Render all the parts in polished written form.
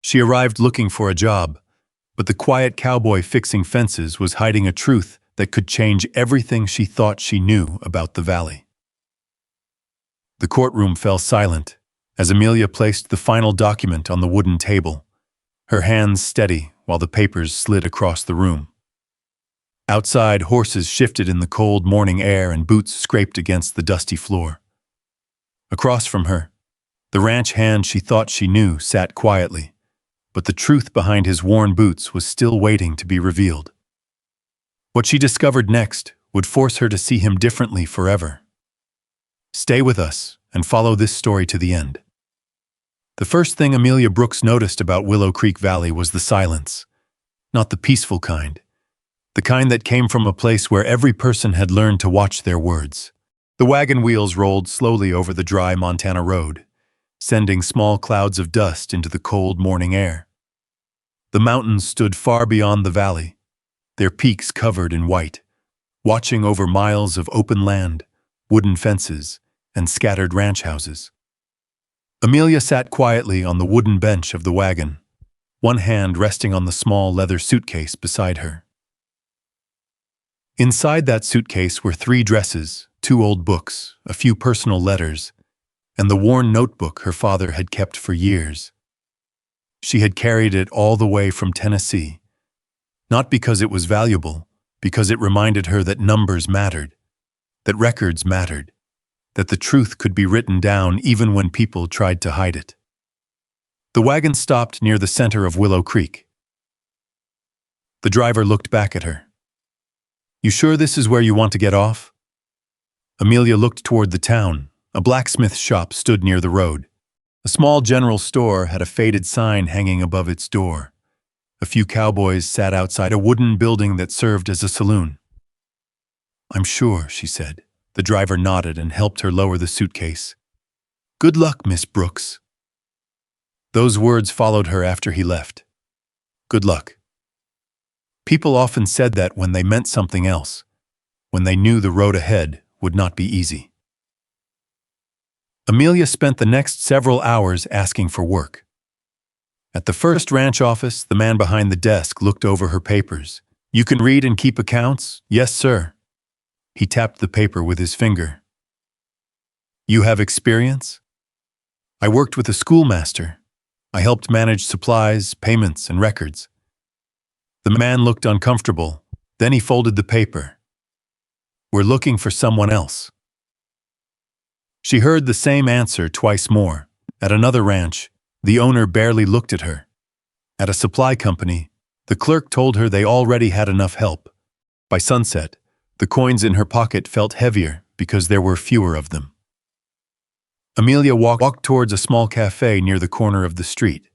She arrived looking for a job, but the quiet cowboy fixing fences was hiding a truth that could change everything she thought she knew about the valley. The courtroom fell silent as Amelia placed the final document on the wooden table, her hands steady while the papers slid across the room. Outside, horses shifted in the cold morning air and boots scraped against the dusty floor. Across from her, the ranch hand she thought she knew sat quietly, but the truth behind his worn boots was still waiting to be revealed. What she discovered next would force her to see him differently forever. Stay with us and follow this story to the end. The first thing Amelia Brooks noticed about Willow Creek Valley was the silence, not the peaceful kind, the kind that came from a place where every person had learned to watch their words. The wagon wheels rolled slowly over the dry Montana road, sending small clouds of dust into the cold morning air. The mountains stood far beyond the valley, their peaks covered in white, watching over miles of open land, wooden fences, and scattered ranch houses. Amelia sat quietly on the wooden bench of the wagon, one hand resting on the small leather suitcase beside her. Inside that suitcase were 3 dresses, 2 old books, a few personal letters, and the worn notebook her father had kept for years. She had carried it all the way from Tennessee, not because it was valuable, because it reminded her that numbers mattered, that records mattered, that the truth could be written down even when people tried to hide it. The wagon stopped near the center of Willow Creek. The driver looked back at her. "You sure this is where you want to get off?" Amelia looked toward the town. A blacksmith shop stood near the road. A small general store had a faded sign hanging above its door. A few cowboys sat outside a wooden building that served as a saloon. "I'm sure," she said. The driver nodded and helped her lower the suitcase. "Good luck, Miss Brooks." Those words followed her after he left. Good luck. People often said that when they meant something else, when they knew the road ahead would not be easy. Amelia spent the next several hours asking for work. At the first ranch office, the man behind the desk looked over her papers. "You can read and keep accounts?" "Yes, sir." He tapped the paper with his finger. "You have experience?" "I worked with a schoolmaster. I helped manage supplies, payments, and records." The man looked uncomfortable. Then he folded the paper. "We're looking for someone else." She heard the same answer twice more. At another ranch, the owner barely looked at her. At a supply company, the clerk told her they already had enough help. By sunset, the coins in her pocket felt heavier because there were fewer of them. Amelia walked towards a small cafe near the corner of the street.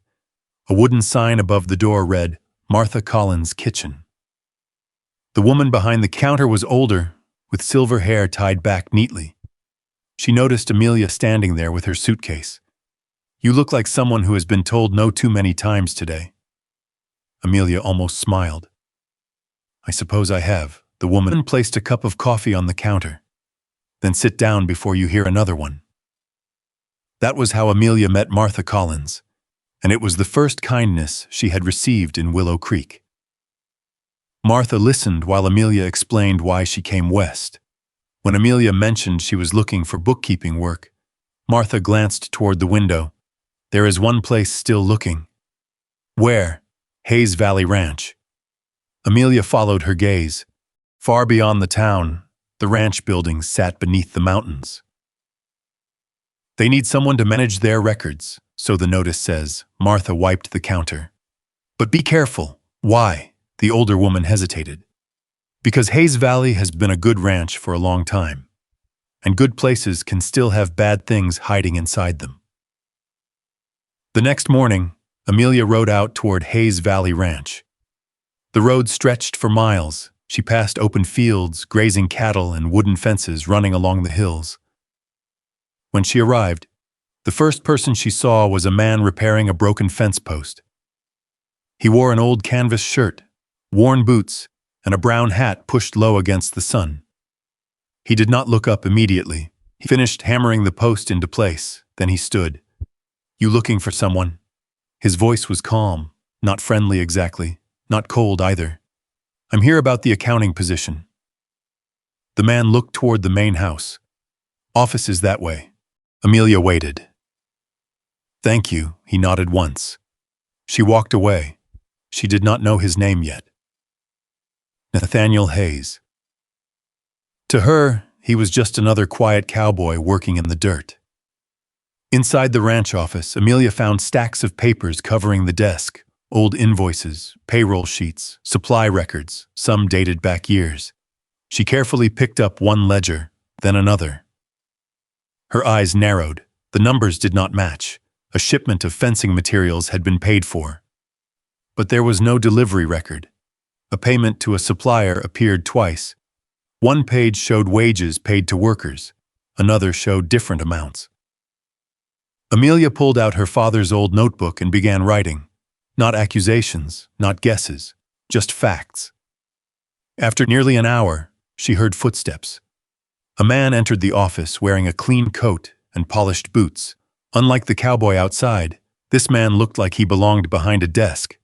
A wooden sign above the door read, "Martha Collins' Kitchen." The woman behind the counter was older, with silver hair tied back neatly. She noticed Amelia standing there with her suitcase. "You look like someone who has been told no too many times today." Amelia almost smiled. "I suppose I have." The woman placed a cup of coffee on the counter. "Then sit down before you hear another one." That was how Amelia met Martha Collins, and it was the first kindness she had received in Willow Creek. Martha listened while Amelia explained why she came west. When Amelia mentioned she was looking for bookkeeping work, Martha glanced toward the window. "There is one place still looking." "Where?" "Hayes Valley Ranch." Amelia followed her gaze. Far beyond the town, the ranch buildings sat beneath the mountains. "They need someone to manage their records, so the notice says." Martha wiped the counter. "But be careful." "Why?" The older woman hesitated. "Because Hayes Valley has been a good ranch for a long time, and good places can still have bad things hiding inside them." The next morning, Amelia rode out toward Hayes Valley Ranch. The road stretched for miles. She passed open fields, grazing cattle, and wooden fences running along the hills. When she arrived, the first person she saw was a man repairing a broken fence post. He wore an old canvas shirt, worn boots, and a brown hat pushed low against the sun. He did not look up immediately. He finished hammering the post into place, then he stood. "You looking for someone?" His voice was calm, not friendly exactly, not cold either. I'm here about the accounting position. The man looked toward the main house. Office is that way. Amelia waited. Thank you, he nodded once. She walked away. She did not know his name yet. Nathaniel Hayes. To her, he was just another quiet cowboy working in the dirt. Inside the ranch office, Amelia found stacks of papers covering the desk, old invoices, payroll sheets, supply records, some dated back years. She carefully picked up one ledger, then another. Her eyes narrowed. The numbers did not match. A shipment of fencing materials had been paid for. But there was no delivery record. A payment to a supplier appeared twice. One page showed wages paid to workers. Another showed different amounts. Amelia pulled out her father's old notebook and began writing. Not accusations, not guesses, just facts. After nearly an hour, she heard footsteps. A man entered the office wearing a clean coat and polished boots. Unlike the cowboy outside, this man looked like he belonged behind a desk.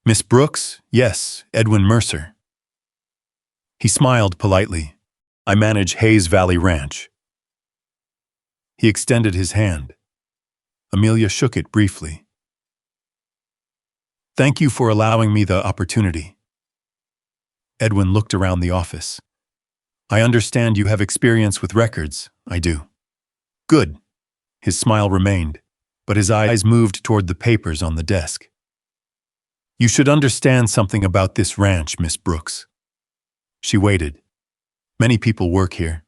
Miss Brooks? Yes, Edwin Mercer. He smiled politely. I manage Hayes Valley Ranch. He extended his hand. Amelia shook it briefly. Thank you for allowing me the opportunity. Edwin looked around the office. I understand you have experience with records. I do. Good. His smile remained, but his eyes moved toward the papers on the desk. You should understand something about this ranch, Miss Brooks. She waited. Many people work here.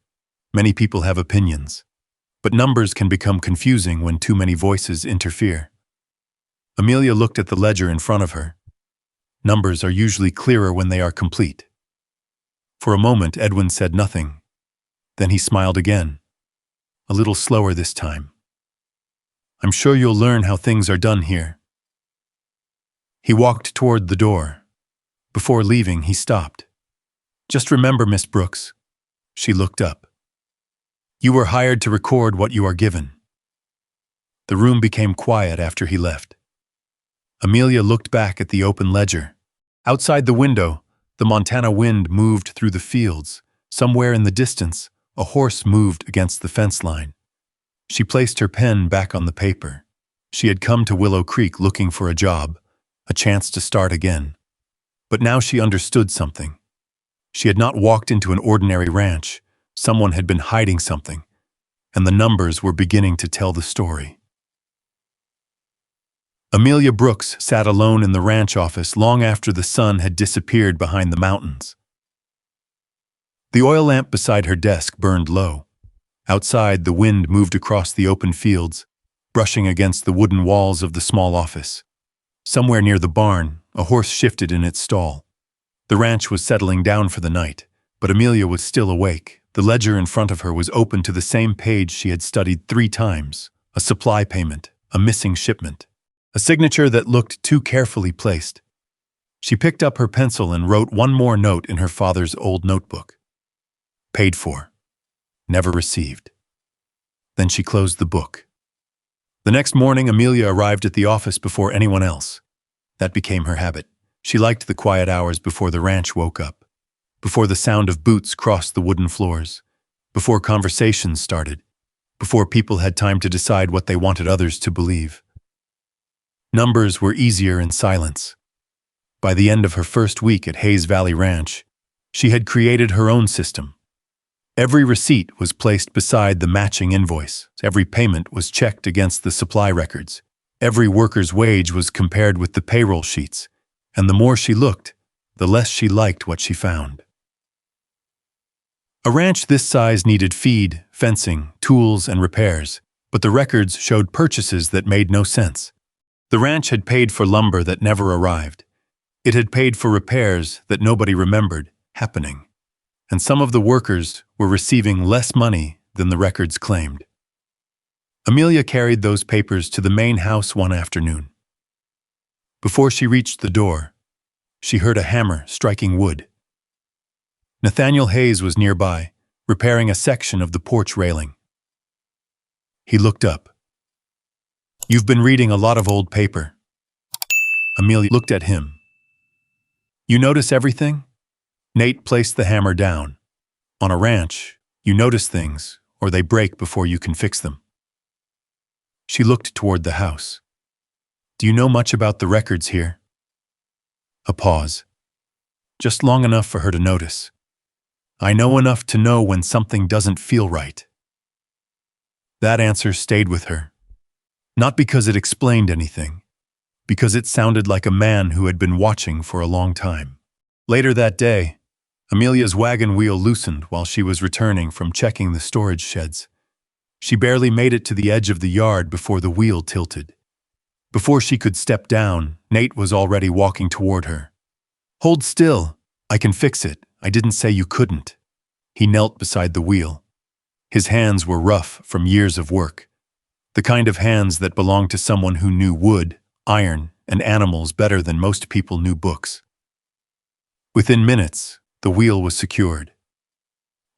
Many people have opinions. But numbers can become confusing when too many voices interfere. Amelia looked at the ledger in front of her. Numbers are usually clearer when they are complete. For a moment, Edwin said nothing. Then he smiled again. A little slower this time. I'm sure you'll learn how things are done here. He walked toward the door. Before leaving, he stopped. Just remember, Miss Brooks. She looked up. You were hired to record what you are given. The room became quiet after he left. Amelia looked back at the open ledger. Outside the window, the Montana wind moved through the fields. Somewhere in the distance, a horse moved against the fence line. She placed her pen back on the paper. She had come to Willow Creek looking for a job, a chance to start again. But now she understood something. She had not walked into an ordinary ranch. Someone had been hiding something, and the numbers were beginning to tell the story. Amelia Brooks sat alone in the ranch office long after the sun had disappeared behind the mountains. The oil lamp beside her desk burned low. Outside, the wind moved across the open fields, brushing against the wooden walls of the small office. Somewhere near the barn, a horse shifted in its stall. The ranch was settling down for the night, but Amelia was still awake. The ledger in front of her was open to the same page she had studied 3 times, a supply payment, a missing shipment, a signature that looked too carefully placed. She picked up her pencil and wrote one more note in her father's old notebook. Paid for. Never received. Then she closed the book. The next morning, Amelia arrived at the office before anyone else. That became her habit. She liked the quiet hours before the ranch woke up, before the sound of boots crossed the wooden floors, before conversations started, before people had time to decide what they wanted others to believe. Numbers were easier in silence. By the end of her first week at Hayes Valley Ranch, she had created her own system. Every receipt was placed beside the matching invoice. Every payment was checked against the supply records. Every worker's wage was compared with the payroll sheets. And the more she looked, the less she liked what she found. A ranch this size needed feed, fencing, tools, and repairs, but the records showed purchases that made no sense. The ranch had paid for lumber that never arrived. It had paid for repairs that nobody remembered happening. And some of the workers were receiving less money than the records claimed. Amelia carried those papers to the main house one afternoon. Before she reached the door, she heard a hammer striking wood. Nathaniel Hayes was nearby, repairing a section of the porch railing. He looked up. You've been reading a lot of old paper. Amelia looked at him. You notice everything? Nate placed the hammer down. On a ranch, you notice things, or they break before you can fix them. She looked toward the house. Do you know much about the records here? A pause. Just long enough for her to notice. I know enough to know when something doesn't feel right. That answer stayed with her. Not because it explained anything, because it sounded like a man who had been watching for a long time. Later that day, Amelia's wagon wheel loosened while she was returning from checking the storage sheds. She barely made it to the edge of the yard before the wheel tilted. Before she could step down, Nate was already walking toward her. Hold still. I can fix it. I didn't say you couldn't. He knelt beside the wheel. His hands were rough from years of work. The kind of hands that belonged to someone who knew wood, iron, and animals better than most people knew books. Within minutes, the wheel was secured.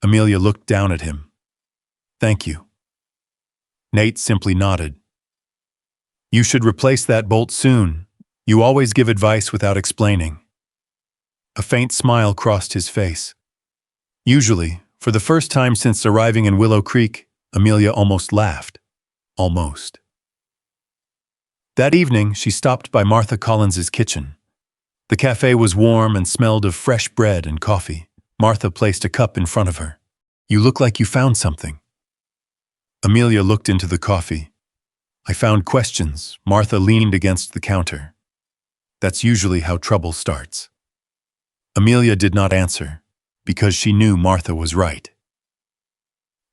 Amelia looked down at him. Thank you. Nate simply nodded. You should replace that bolt soon. You always give advice without explaining. A faint smile crossed his face. Usually, for the first time since arriving in Willow Creek, Amelia almost laughed. Almost. That evening, she stopped by Martha Collins's kitchen. The cafe was warm and smelled of fresh bread and coffee. Martha placed a cup in front of her. You look like you found something. Amelia looked into the coffee. I found questions. Martha leaned against the counter. That's usually how trouble starts. Amelia did not answer, because she knew Martha was right.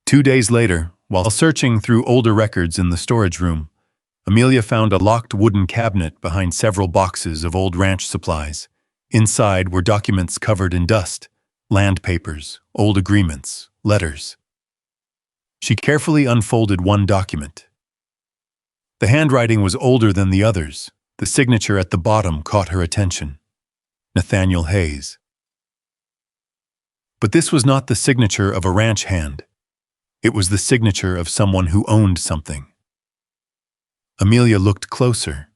2 days later, while searching through older records in the storage room, Amelia found a locked wooden cabinet behind several boxes of old ranch supplies. Inside were documents covered in dust, land papers, old agreements, letters. She carefully unfolded one document. The handwriting was older than the others. The signature at the bottom caught her attention. Nathaniel Hayes. But this was not the signature of a ranch hand. It was the signature of someone who owned something. Amelia looked closer.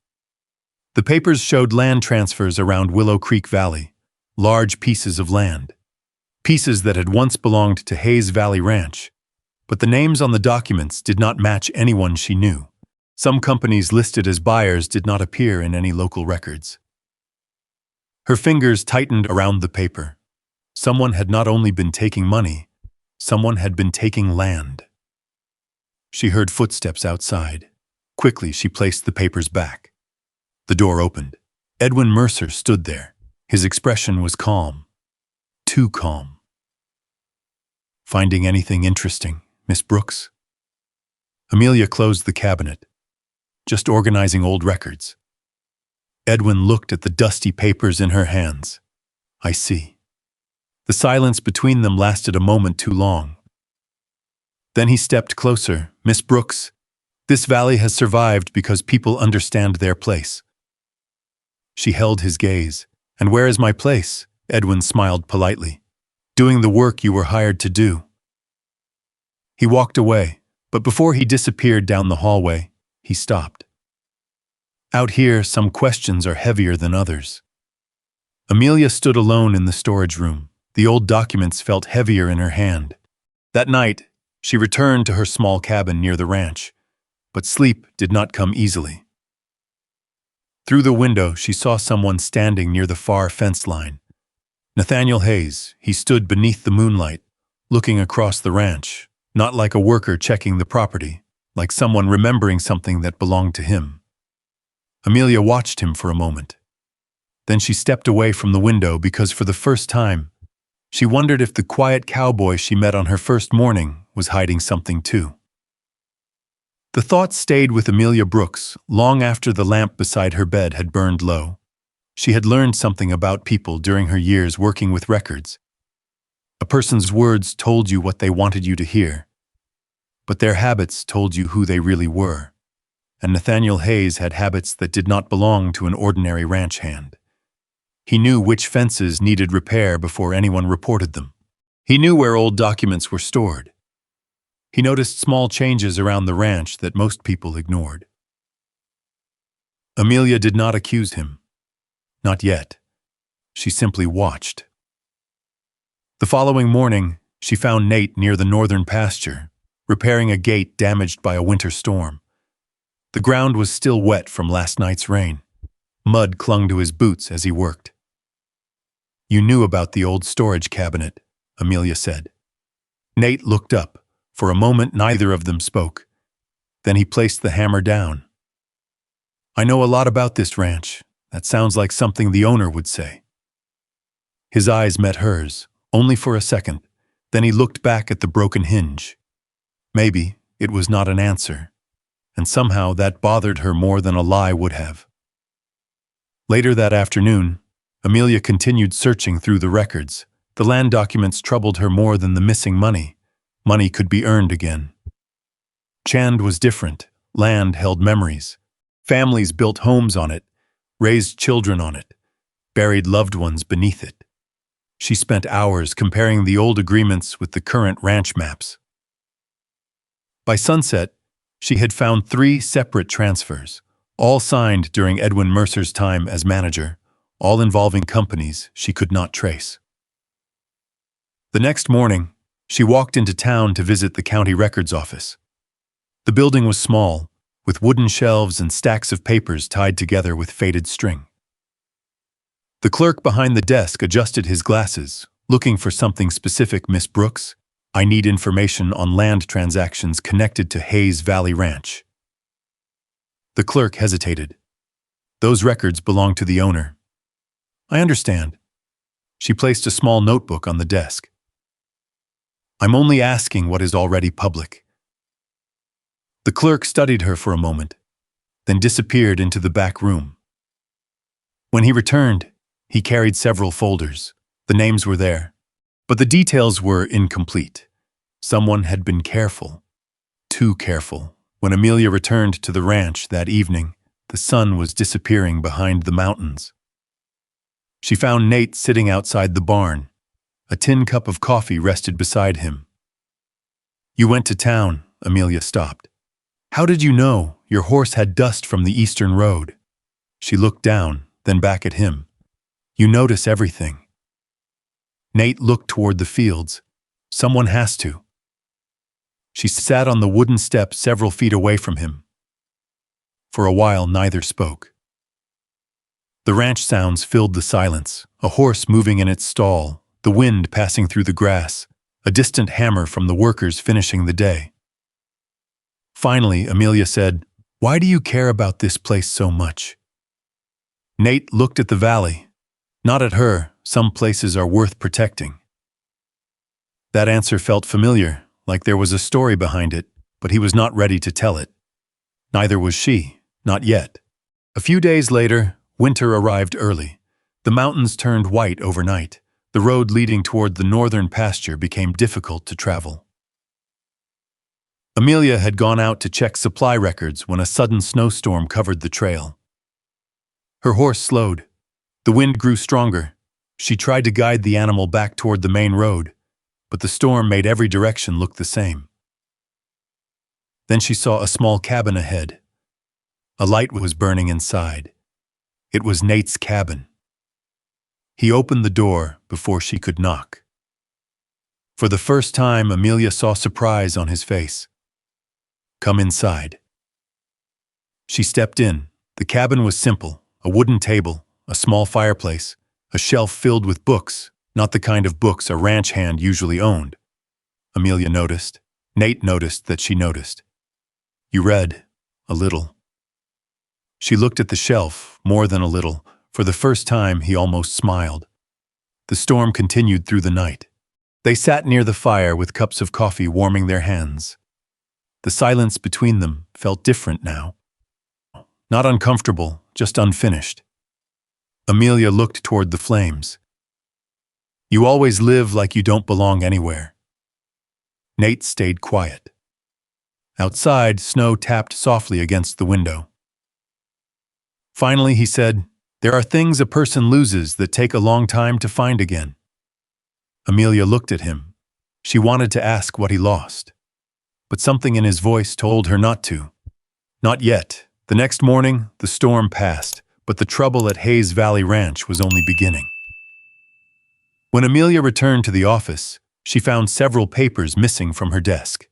The papers showed land transfers around Willow Creek Valley, large pieces of land. Pieces that had once belonged to Hayes Valley Ranch. But the names on the documents did not match anyone she knew. Some companies listed as buyers did not appear in any local records. Her fingers tightened around the paper. Someone had not only been taking money, someone had been taking land. She heard footsteps outside. Quickly, she placed the papers back. The door opened. Edwin Mercer stood there. His expression was calm. Too calm. Finding anything interesting, Miss Brooks? Amelia closed the cabinet. Just organizing old records. Edwin looked at the dusty papers in her hands. I see. The silence between them lasted a moment too long. Then he stepped closer. Miss Brooks, this valley has survived because people understand their place. She held his gaze. And where is my place? Edwin smiled politely. Doing the work you were hired to do. He walked away, but before he disappeared down the hallway, he stopped. Out here, some questions are heavier than others. Amelia stood alone in the storage room. The old documents felt heavier in her hand. That night, she returned to her small cabin near the ranch, but sleep did not come easily. Through the window, she saw someone standing near the far fence line. Nathaniel Hayes. He stood beneath the moonlight, looking across the ranch, not like a worker checking the property, like someone remembering something that belonged to him. Amelia watched him for a moment. Then she stepped away from the window because for the first time, she wondered if the quiet cowboy she met on her first morning was hiding something too. The thought stayed with Amelia Brooks long after the lamp beside her bed had burned low. She had learned something about people during her years working with records. A person's words told you what they wanted you to hear, but their habits told you who they really were. And Nathaniel Hayes had habits that did not belong to an ordinary ranch hand. He knew which fences needed repair before anyone reported them. He knew where old documents were stored. He noticed small changes around the ranch that most people ignored. Amelia did not accuse him. Not yet. She simply watched. The following morning, she found Nate near the northern pasture, repairing a gate damaged by a winter storm. The ground was still wet from last night's rain. Mud clung to his boots as he worked. "You knew about the old storage cabinet," Amelia said. Nate looked up. For a moment, neither of them spoke. Then he placed the hammer down. "I know a lot about this ranch. That sounds like something the owner would say." His eyes met hers, only for a second. Then he looked back at the broken hinge. Maybe it was not an answer, and somehow that bothered her more than a lie would have. Later that afternoon, Amelia continued searching through the records. The land documents troubled her more than the missing money. Money could be earned again. Chand was different. Land held memories. Families built homes on it, raised children on it, buried loved ones beneath it. She spent hours comparing the old agreements with the current ranch maps. By sunset, she had found 3 separate transfers, all signed during Edwin Mercer's time as manager, all involving companies she could not trace. The next morning, she walked into town to visit the county records office. The building was small, with wooden shelves and stacks of papers tied together with faded string. The clerk behind the desk adjusted his glasses, looking for something specific. "Miss Brooks, I need information on land transactions connected to Hayes Valley Ranch." The clerk hesitated. "Those records belong to the owner." "I understand." She placed a small notebook on the desk. "I'm only asking what is already public." The clerk studied her for a moment, then disappeared into the back room. When he returned, he carried several folders. The names were there, but the details were incomplete. Someone had been careful, too careful. When Amelia returned to the ranch that evening, the sun was disappearing behind the mountains. She found Nate sitting outside the barn. A tin cup of coffee rested beside him. "You went to town," Amelia stopped. "How did you know? Your horse had dust from the eastern road." She looked down, then back at him. "You notice everything." Nate looked toward the fields. "Someone has to." She sat on the wooden step several feet away from him. For a while, neither spoke. The ranch sounds filled the silence, a horse moving in its stall, the wind passing through the grass, a distant hammer from the workers finishing the day. Finally, Amelia said, "Why do you care about this place so much?" Nate looked at the valley. Not at her. Some places are worth protecting. That answer felt familiar, like there was a story behind it, but he was not ready to tell it. Neither was she, not yet. A few days later, winter arrived early. The mountains turned white overnight. The road leading toward the northern pasture became difficult to travel. Amelia had gone out to check supply records when a sudden snowstorm covered the trail. Her horse slowed. The wind grew stronger. She tried to guide the animal back toward the main road, but the storm made every direction look the same. Then she saw a small cabin ahead. A light was burning inside. It was Nate's cabin. He opened the door before she could knock. For the first time, Amelia saw surprise on his face. "Come inside." She stepped in. The cabin was simple: a wooden table, a small fireplace, a shelf filled with books, not the kind of books a ranch hand usually owned. Amelia noticed. Nate noticed that she noticed. "You read a little." She looked at the shelf, more than a little. For the first time, he almost smiled. The storm continued through the night. They sat near the fire with cups of coffee warming their hands. The silence between them felt different now. Not uncomfortable, just unfinished. Amelia looked toward the flames. "You always live like you don't belong anywhere." Nate stayed quiet. Outside, snow tapped softly against the window. Finally, he said, "There are things a person loses that take a long time to find again." Amelia looked at him. She wanted to ask what he lost, but something in his voice told her not to. Not yet. The next morning, the storm passed, but the trouble at Hayes Valley Ranch was only beginning. When Amelia returned to the office, she found several papers missing from her desk.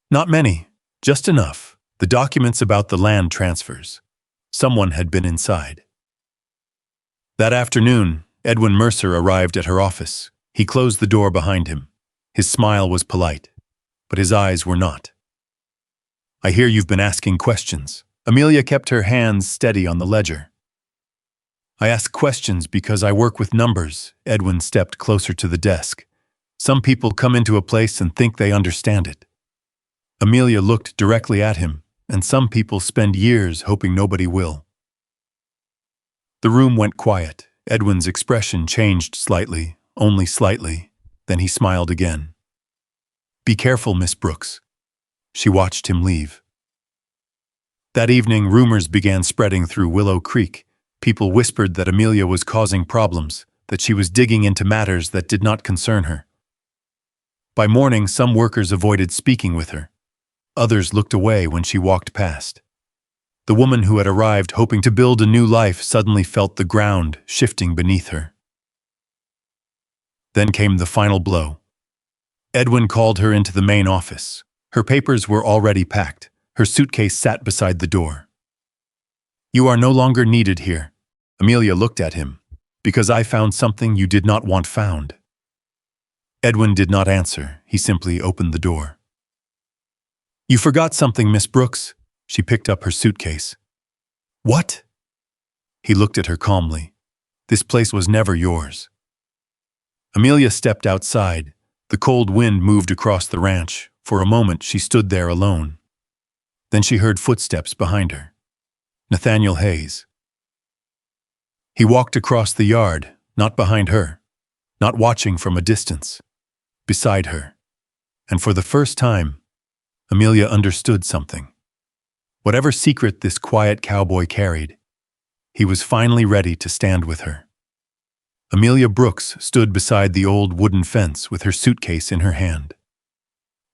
Not many, just enough. The documents about the land transfers. Someone had been inside. That afternoon, Edwin Mercer arrived at her office. He closed the door behind him. His smile was polite, but his eyes were not. "I hear you've been asking questions." Amelia kept her hands steady on the ledger. "I ask questions because I work with numbers." Edwin stepped closer to the desk. "Some people come into a place and think they understand it." Amelia looked directly at him, and some people spend years hoping nobody will. The room went quiet. Edwin's expression changed slightly, only slightly. Then he smiled again. "Be careful, Miss Brooks." She watched him leave. That evening, rumors began spreading through Willow Creek. People whispered that Amelia was causing problems, that she was digging into matters that did not concern her. By morning, some workers avoided speaking with her. Others looked away when she walked past. The woman who had arrived hoping to build a new life suddenly felt the ground shifting beneath her. Then came the final blow. Edwin called her into the main office. Her papers were already packed. Her suitcase sat beside the door. "You are no longer needed here." Amelia looked at him. "Because I found something you did not want found." Edwin did not answer. He simply opened the door. "You forgot something, Miss Brooks." She picked up her suitcase. "What?" He looked at her calmly. "This place was never yours." Amelia stepped outside. The cold wind moved across the ranch. For a moment, she stood there alone. Then she heard footsteps behind her. Nathaniel Hayes. He walked across the yard, not behind her, not watching from a distance, beside her. And for the first time, Amelia understood something. Whatever secret this quiet cowboy carried, he was finally ready to stand with her. Amelia Brooks stood beside the old wooden fence with her suitcase in her hand.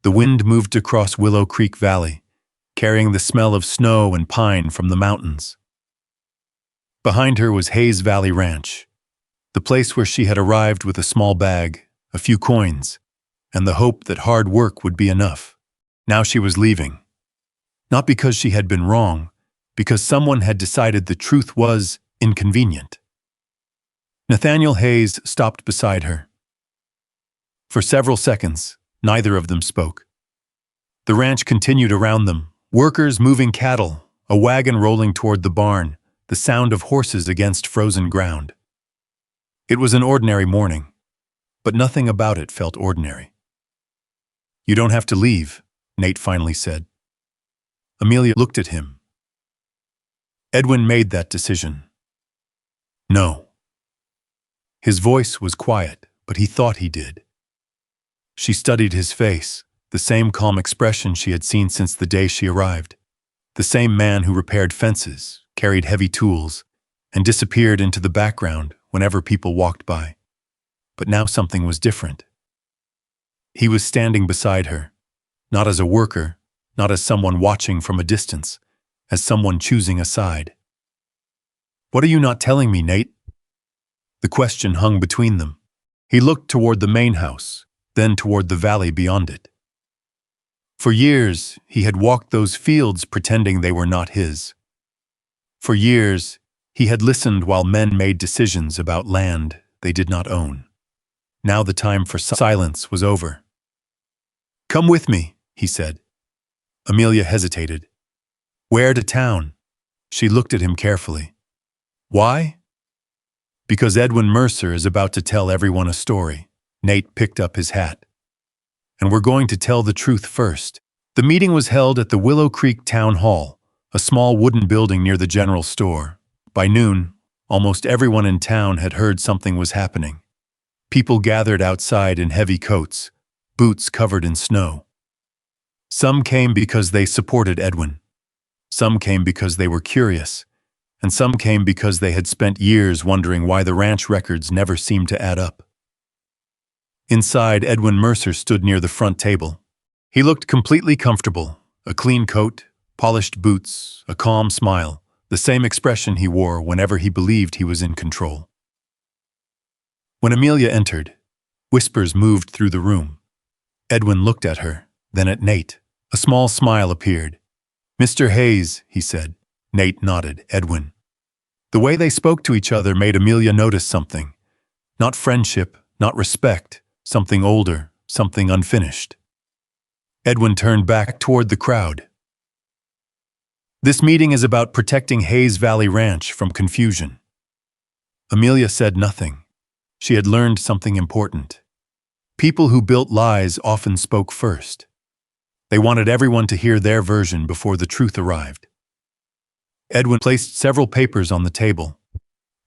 The wind moved across Willow Creek Valley, carrying the smell of snow and pine from the mountains. Behind her was Hayes Valley Ranch, the place where she had arrived with a small bag, a few coins, and the hope that hard work would be enough. Now she was leaving. Not because she had been wrong, because someone had decided the truth was inconvenient. Nathaniel Hayes stopped beside her. For several seconds, neither of them spoke. The ranch continued around them, workers moving cattle, a wagon rolling toward the barn, the sound of horses against frozen ground. It was an ordinary morning, but nothing about it felt ordinary. "You don't have to leave," Nate finally said. Amelia looked at him. Edwin made that decision. No. His voice was quiet, but he thought he did. She studied his face, the same calm expression she had seen since the day she arrived. The same man who repaired fences, carried heavy tools, and disappeared into the background whenever people walked by. But now something was different. He was standing beside her, not as a worker, not as someone watching from a distance, as someone choosing a side. "What are you not telling me, Nate?" The question hung between them. He looked toward the main house, then toward the valley beyond it. For years, he had walked those fields pretending they were not his. For years, he had listened while men made decisions about land they did not own. Now the time for silence was over. "Come with me," he said. Amelia hesitated. "Where to town?" She looked at him carefully. "Why?" "Because Edwin Mercer is about to tell everyone a story." Nate picked up his hat. "And we're going to tell the truth first." The meeting was held at the Willow Creek Town Hall, a small wooden building near the general store. By noon, almost everyone in town had heard something was happening. People gathered outside in heavy coats, boots covered in snow. Some came because they supported Edwin. Some came because they were curious. And some came because they had spent years wondering why the ranch records never seemed to add up. Inside, Edwin Mercer stood near the front table. He looked completely comfortable, a clean coat, Polished boots, a calm smile, the same expression he wore whenever he believed he was in control. When Amelia entered, whispers moved through the room. Edwin looked at her, then at Nate. A small smile appeared. "Mr. Hayes," he said. Nate nodded. "Edwin." The way they spoke to each other made Amelia notice something. Not friendship, not respect, something older, something unfinished. Edwin turned back toward the crowd. "This meeting is about protecting Hayes Valley Ranch from confusion." Amelia said nothing. She had learned something important. People who built lies often spoke first. They wanted everyone to hear their version before the truth arrived. Edwin placed several papers on the table.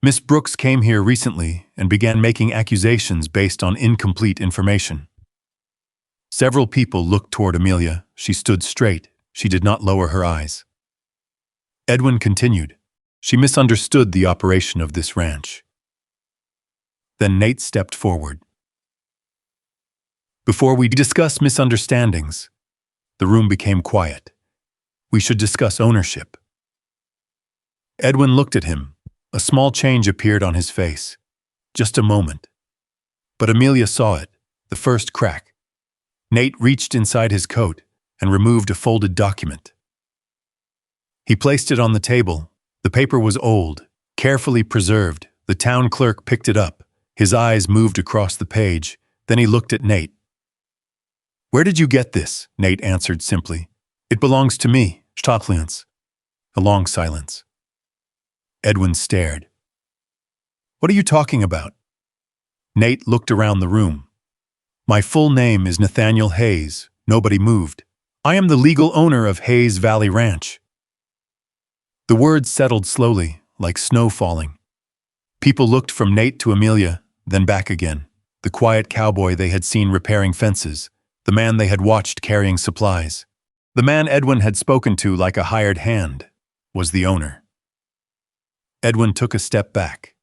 "Miss Brooks came here recently and began making accusations based on incomplete information." Several people looked toward Amelia. She stood straight. She did not lower her eyes. Edwin continued. "She misunderstood the operation of this ranch." Then Nate stepped forward. "Before we discuss misunderstandings," the room became quiet. "We should discuss ownership." Edwin looked at him. A small change appeared on his face. Just a moment. But Amelia saw it, the first crack. Nate reached inside his coat and removed a folded document. He placed it on the table. The paper was old, carefully preserved. The town clerk picked it up. His eyes moved across the page. Then he looked at Nate. "Where did you get this?" Nate answered simply. "It belongs to me, Stocklands." A long silence. Edwin stared. "What are you talking about?" Nate looked around the room. "My full name is Nathaniel Hayes." Nobody moved. "I am the legal owner of Hayes Valley Ranch." The words settled slowly, like snow falling. People looked from Nate to Amelia, then back again. The quiet cowboy they had seen repairing fences, the man they had watched carrying supplies, the man Edwin had spoken to like a hired hand, was the owner. Edwin took a step back.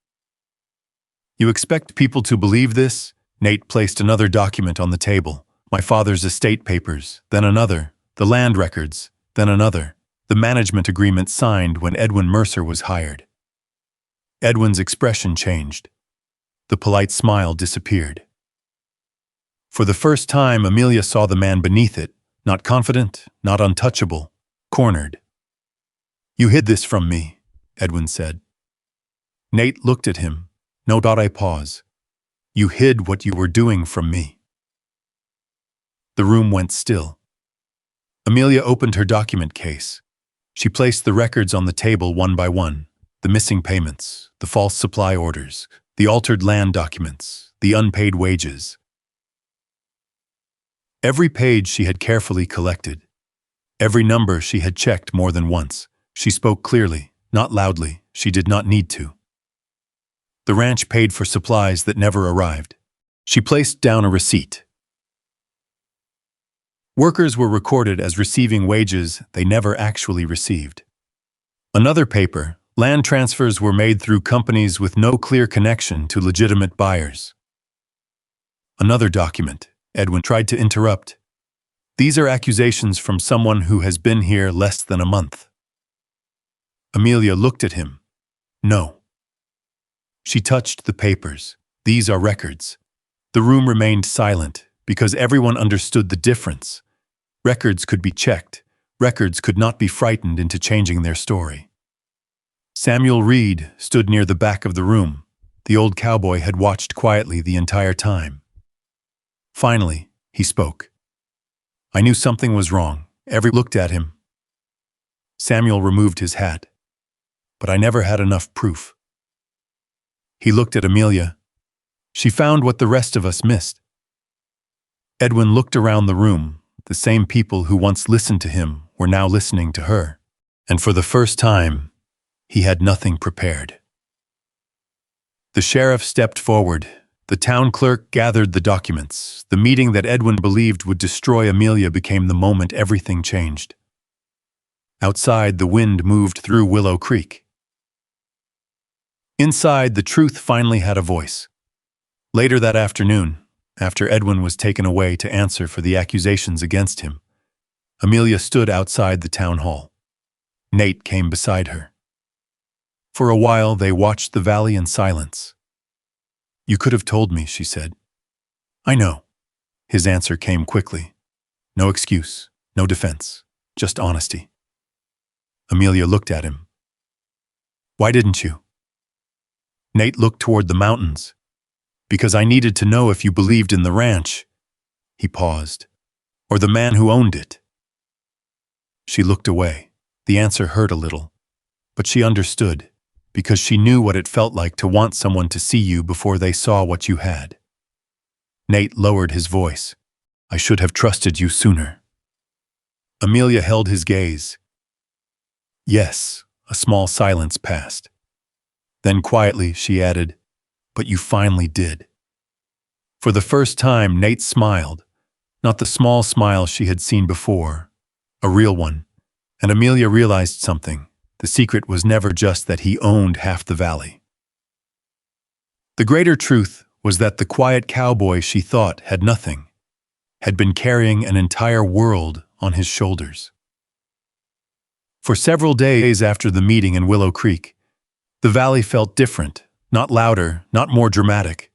"You expect people to believe this?" Nate placed another document on the table. "My father's estate papers, then another, the land records, then another, the management agreement signed when Edwin Mercer was hired." Edwin's expression changed. The polite smile disappeared. For the first time, Amelia saw the man beneath it, not confident, not untouchable, cornered. "You hid this from me," Edwin said. Nate looked at him. "No. I pause. You hid what you were doing from me." The room went still. Amelia opened her document case. She placed the records on the table one by one, the missing payments, the false supply orders, the altered land documents, the unpaid wages. Every page she had carefully collected. Every number she had checked more than once. She spoke clearly, not loudly. She did not need to. The ranch paid for supplies that never arrived. She placed down a receipt. Workers were recorded as receiving wages they never actually received. Another paper, land transfers were made through companies with no clear connection to legitimate buyers. Another document, Edwin tried to interrupt. "These are accusations from someone who has been here less than a month." Amelia looked at him. "No." She touched the papers. "These are records." The room remained silent because everyone understood the difference. Records could be checked. Records could not be frightened into changing their story. Samuel Reed stood near the back of the room. The old cowboy had watched quietly the entire time. Finally, he spoke. "I knew something was wrong." Everyone looked at him. Samuel removed his hat. "But I never had enough proof." He looked at Amelia. "She found what the rest of us missed." Edwin looked around the room. The same people who once listened to him were now listening to her. And for the first time, he had nothing prepared. The sheriff stepped forward. The town clerk gathered the documents. The meeting that Edwin believed would destroy Amelia became the moment everything changed. Outside, the wind moved through Willow Creek. Inside, the truth finally had a voice. Later that afternoon, after Edwin was taken away to answer for the accusations against him, Amelia stood outside the town hall. Nate came beside her. For a while, they watched the valley in silence. "You could have told me," she said. "I know." His answer came quickly. No excuse, no defense, just honesty. Amelia looked at him. "Why didn't you?" Nate looked toward the mountains. "Because I needed to know if you believed in the ranch." He paused. "Or the man who owned it." She looked away. The answer hurt a little. But she understood, because she knew what it felt like to want someone to see you before they saw what you had. Nate lowered his voice. "I should have trusted you sooner." Amelia held his gaze. "Yes." A small silence passed. Then quietly she added, "But you finally did." For the first time, Nate smiled. Not the small smile she had seen before. A real one. And Amelia realized something. The secret was never just that he owned half the valley. The greater truth was that the quiet cowboy she thought had nothing, had been carrying an entire world on his shoulders. For several days after the meeting in Willow Creek, the valley felt different, not louder, not more dramatic,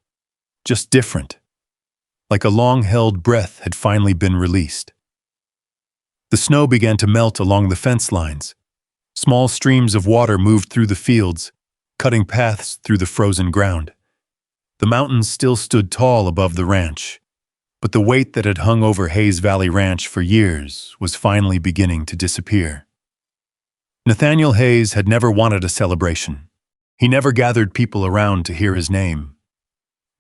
just different, like a long-held breath had finally been released. The snow began to melt along the fence lines. Small streams of water moved through the fields, cutting paths through the frozen ground. The mountains still stood tall above the ranch, but the weight that had hung over Hayes Valley Ranch for years was finally beginning to disappear. Nathaniel Hayes had never wanted a celebration. He never gathered people around to hear his name.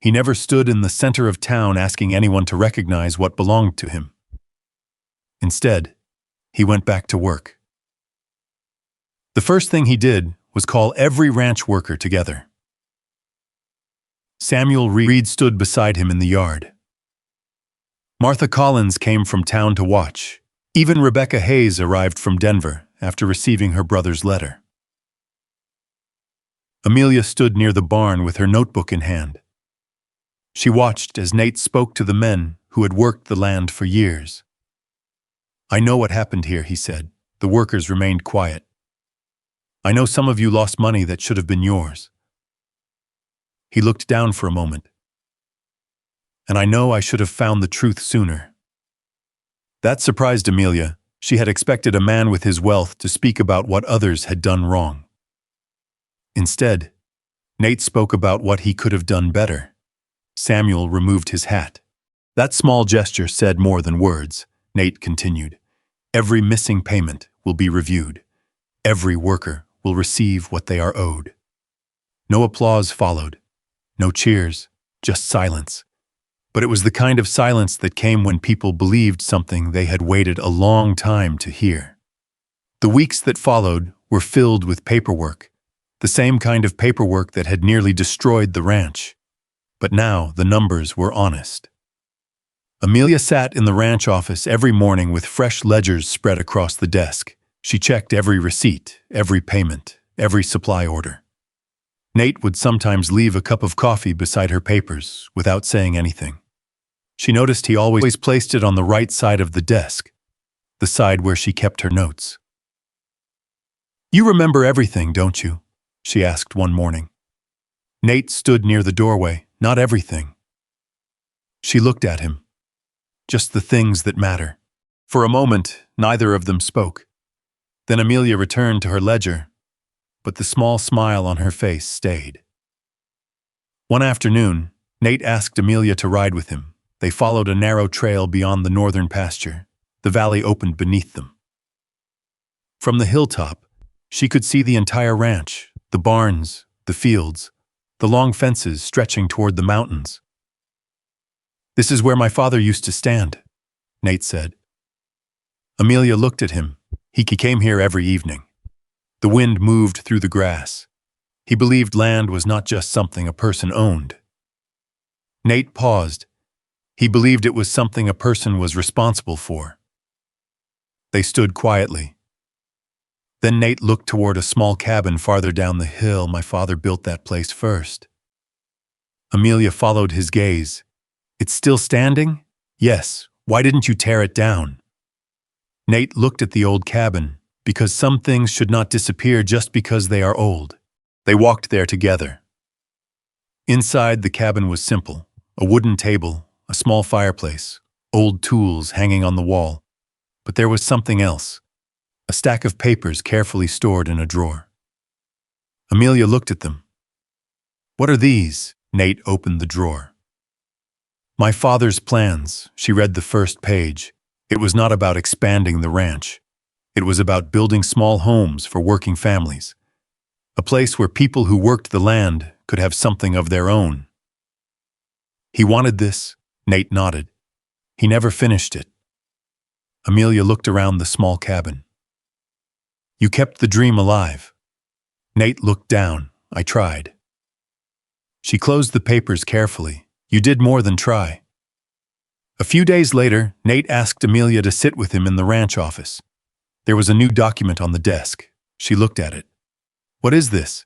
He never stood in the center of town asking anyone to recognize what belonged to him. Instead, he went back to work. The first thing he did was call every ranch worker together. Samuel Reed stood beside him in the yard. Martha Collins came from town to watch. Even Rebecca Hayes arrived from Denver after receiving her brother's letter. Amelia stood near the barn with her notebook in hand. She watched as Nate spoke to the men who had worked the land for years. "I know what happened here," he said. The workers remained quiet. "I know some of you lost money that should have been yours." He looked down for a moment. "And I know I should have found the truth sooner." That surprised Amelia. She had expected a man with his wealth to speak about what others had done wrong. Instead, Nate spoke about what he could have done better. Samuel removed his hat. "That small gesture said more than words," Nate continued. "Every missing payment will be reviewed. Every worker will receive what they are owed." No applause followed. No cheers, just silence. But it was the kind of silence that came when people believed something they had waited a long time to hear. The weeks that followed were filled with paperwork, the same kind of paperwork that had nearly destroyed the ranch. But now the numbers were honest. Amelia sat in the ranch office every morning with fresh ledgers spread across the desk. She checked every receipt, every payment, every supply order. Nate would sometimes leave a cup of coffee beside her papers without saying anything. She noticed he always placed it on the right side of the desk, the side where she kept her notes. "You remember everything, don't you?" she asked one morning. Nate stood near the doorway. "Not everything." She looked at him. "Just the things that matter." For a moment, neither of them spoke. Then Amelia returned to her ledger, but the small smile on her face stayed. One afternoon, Nate asked Amelia to ride with him. They followed a narrow trail beyond the northern pasture. The valley opened beneath them. From the hilltop, she could see the entire ranch, the barns, the fields, the long fences stretching toward the mountains. "This is where my father used to stand," Nate said. Amelia looked at him. He came here every evening. The wind moved through the grass. He believed land was not just something a person owned. Nate paused. He believed it was something a person was responsible for. They stood quietly. Then Nate looked toward a small cabin farther down the hill. "My father built that place first." Amelia followed his gaze. "It's still standing?" "Yes. Why didn't you tear it down?" Nate looked at the old cabin. because some things should not disappear just because they are old. They walked there together. Inside, the cabin was simple: a wooden table, a small fireplace, old tools hanging on the wall. But there was something else: a stack of papers carefully stored in a drawer. Amelia looked at them. "What are these?" Nate opened the drawer. "My father's plans." She read the first page. It was not about expanding the ranch. It was about building small homes for working families. A place where people who worked the land could have something of their own. "He wanted this?" Nate nodded. "He never finished it." Amelia looked around the small cabin. "You kept the dream alive." Nate looked down. "I tried." She closed the papers carefully. "You did more than try." A few days later, Nate asked Amelia to sit with him in the ranch office. There was a new document on the desk. She looked at it. "What is this?"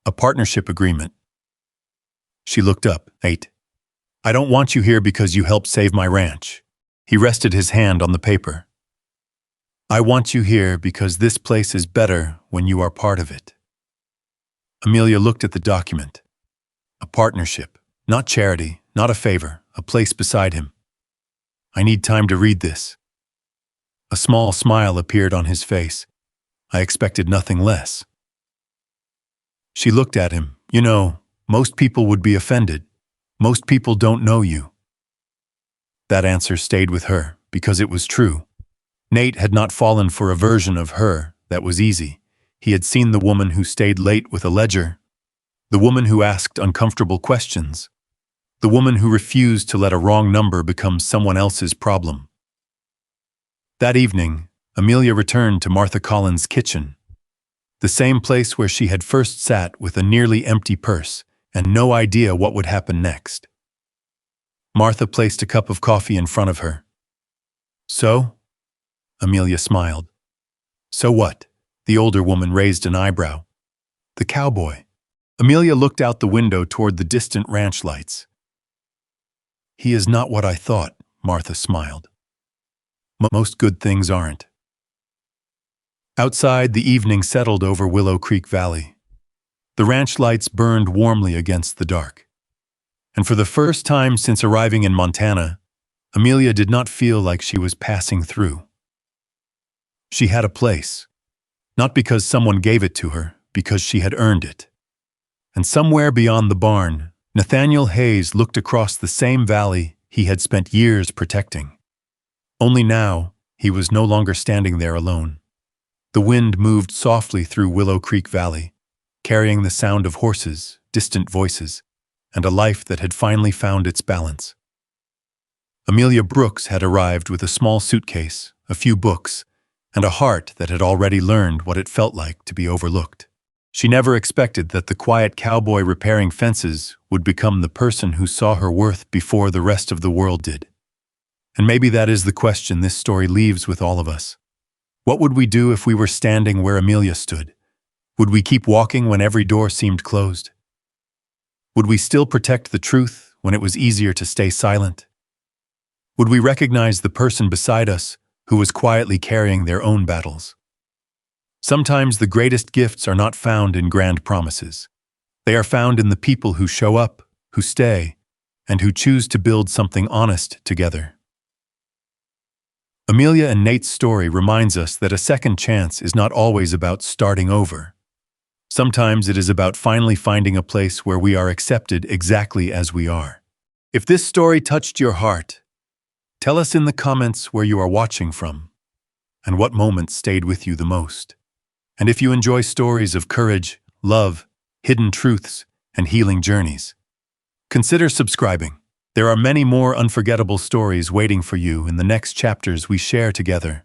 "A partnership agreement." She looked up. "Nate, I don't want you here because you helped save my ranch." He rested his hand on the paper. "I want you here because this place is better when you are part of it." Amelia looked at the document. A partnership, not charity, not a favor, a place beside him. "I need time to read this." A small smile appeared on his face. "I expected nothing less." She looked at him. "You know, most people would be offended. Most people don't know you." That answer stayed with her, because it was true. Nate had not fallen for a version of her that was easy. He had seen the woman who stayed late with a ledger, the woman who asked uncomfortable questions, the woman who refused to let a wrong number become someone else's problem. That evening, Amelia returned to Martha Collins' kitchen, the same place where she had first sat with a nearly empty purse and no idea what would happen next. Martha placed a cup of coffee in front of her. "So?" Amelia smiled. "So what?" The older woman raised an eyebrow. "The cowboy." Amelia looked out the window toward the distant ranch lights. "He is not what I thought," Martha smiled. "Most good things aren't." Outside, the evening settled over Willow Creek Valley. The ranch lights burned warmly against the dark. And for the first time since arriving in Montana, Amelia did not feel like she was passing through. She had a place, not because someone gave it to her, because she had earned it. And somewhere beyond the barn, Nathaniel Hayes looked across the same valley he had spent years protecting. Only now, he was no longer standing there alone. The wind moved softly through Willow Creek Valley, carrying the sound of horses, distant voices, and a life that had finally found its balance. Amelia Brooks had arrived with a small suitcase, a few books, and a heart that had already learned what it felt like to be overlooked. She never expected that the quiet cowboy repairing fences would become the person who saw her worth before the rest of the world did. And maybe that is the question this story leaves with all of us. What would we do if we were standing where Amelia stood? Would we keep walking when every door seemed closed? Would we still protect the truth when it was easier to stay silent? Would we recognize the person beside us who was quietly carrying their own battles? Sometimes the greatest gifts are not found in grand promises. They are found in the people who show up, who stay, and who choose to build something honest together. Amelia and Nate's story reminds us that a second chance is not always about starting over. Sometimes it is about finally finding a place where we are accepted exactly as we are. If this story touched your heart, tell us in the comments where you are watching from, and what moments stayed with you the most. And if you enjoy stories of courage, love, hidden truths, and healing journeys, consider subscribing. There are many more unforgettable stories waiting for you in the next chapters we share together.